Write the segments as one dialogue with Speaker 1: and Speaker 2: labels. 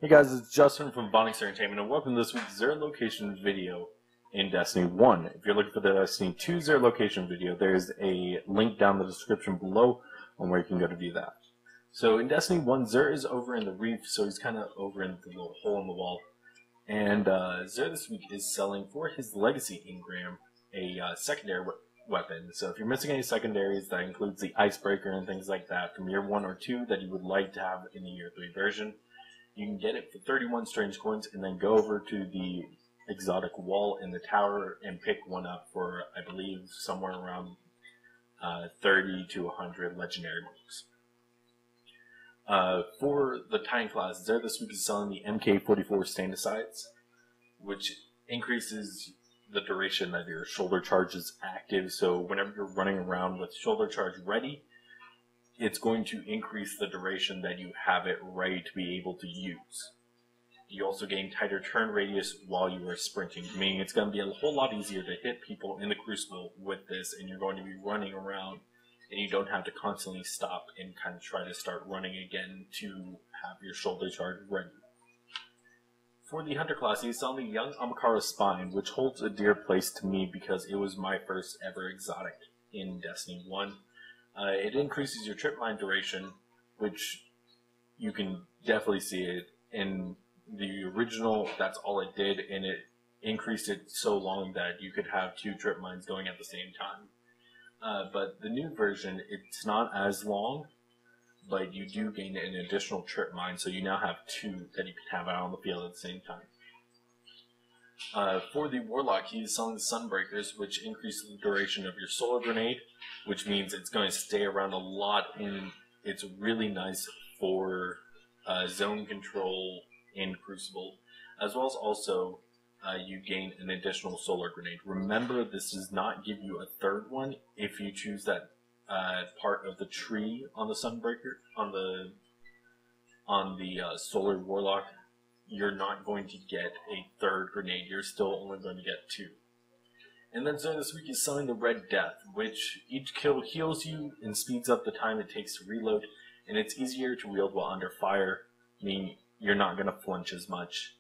Speaker 1: Hey guys, it's Justin from Vonix Entertainment, and welcome to this week's Zero Location video in Destiny 1. If you're looking for the Destiny 2 Zero Location video, there's a link down in the description below on where you can go to view that. So in Destiny 1, Xur is over in the reef, so he's kind of over in the little hole in the wall. And Xur this week is selling for his Legacy engram a secondary weapon. So if you're missing any secondaries, that includes the Icebreaker and things like that from Year 1 or 2 that you would like to have in the Year 3 version, you can get it for 31 strange coins and then go over to the exotic wall in the tower and pick one up for, I believe, somewhere around 30 to 100 legendary moves. For the Titan class, Xur this week is selling the MK44 stand-asides, which increases the duration that your shoulder charge is active. So whenever you're running around with shoulder charge ready, it's going to increase the duration that you have it ready to be able to use. You also gain tighter turn radius while you are sprinting, meaning it's going to be a whole lot easier to hit people in the Crucible with this, and you're going to be running around, and you don't have to constantly stop and kind of try to start running again to have your shoulder charge ready. For the Hunter class, he's selling the Young Amakara Spine, which holds a dear place to me because it was my first ever exotic in Destiny 1. It increases your trip mine duration, which you can definitely see it. In the original, that's all it did, and it increased it so long that you could have 2 trip mines going at the same time. But the new version, it's not as long, but you do gain an additional trip mine, so you now have 2 that you can have out on the field at the same time. For the Warlock, he is selling the Sunbreakers, which increase the duration of your solar grenade, which means it's going to stay around a lot, and it's really nice for zone control in Crucible, as well as also you gain an additional solar grenade. Remember, this does not give you a third one. If you choose that part of the tree on the Sunbreaker, on the Solar Warlock, you're not going to get a third grenade. You're still only going to get 2. And then Xur this week is selling the Red Death, which each kill heals you and speeds up the time it takes to reload, and it's easier to wield while under fire, meaning you're not going to flinch as much.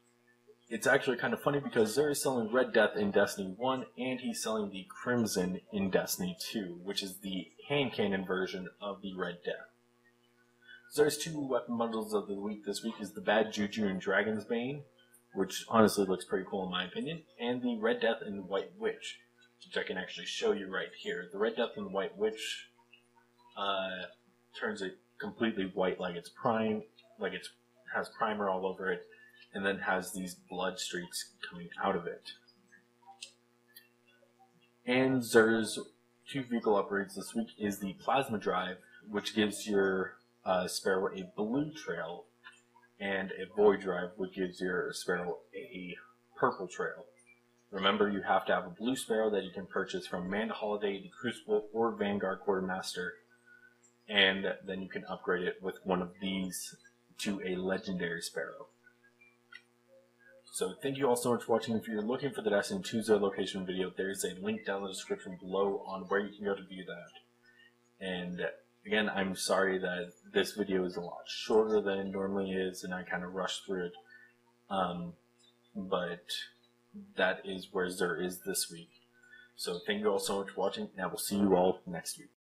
Speaker 1: It's actually kind of funny because Xur is selling Red Death in Destiny 1, and he's selling the Crimson in Destiny 2, which is the hand cannon version of the Red Death. Xur's 2 weapon bundles of the week this week is the Bad Juju and Dragon's Bane, which honestly looks pretty cool in my opinion, and the Red Death and the White Witch, which I can actually show you right here. The Red Death and the White Witch turns it completely white, like it's has primer all over it, and then has these blood streaks coming out of it. And Xur's 2 vehicle upgrades this week is the Plasma Drive, which gives your Sparrow a blue trail, and a Void Drive, which gives your Sparrow a purple trail. Remember, you have to have a blue Sparrow that you can purchase from Amanda Holiday, the Crucible, or Vanguard Quartermaster, and then you can upgrade it with one of these to a Legendary Sparrow. So thank you all so much for watching. If you're looking for the Destiny 2 Zero Location video, there's a link down in the description below on where you can go to view that. And again, I'm sorry that this video is a lot shorter than it normally is, and I kind of rushed through it. But that is where Xur is this week. So thank you all so much for watching, and I will see you all next week.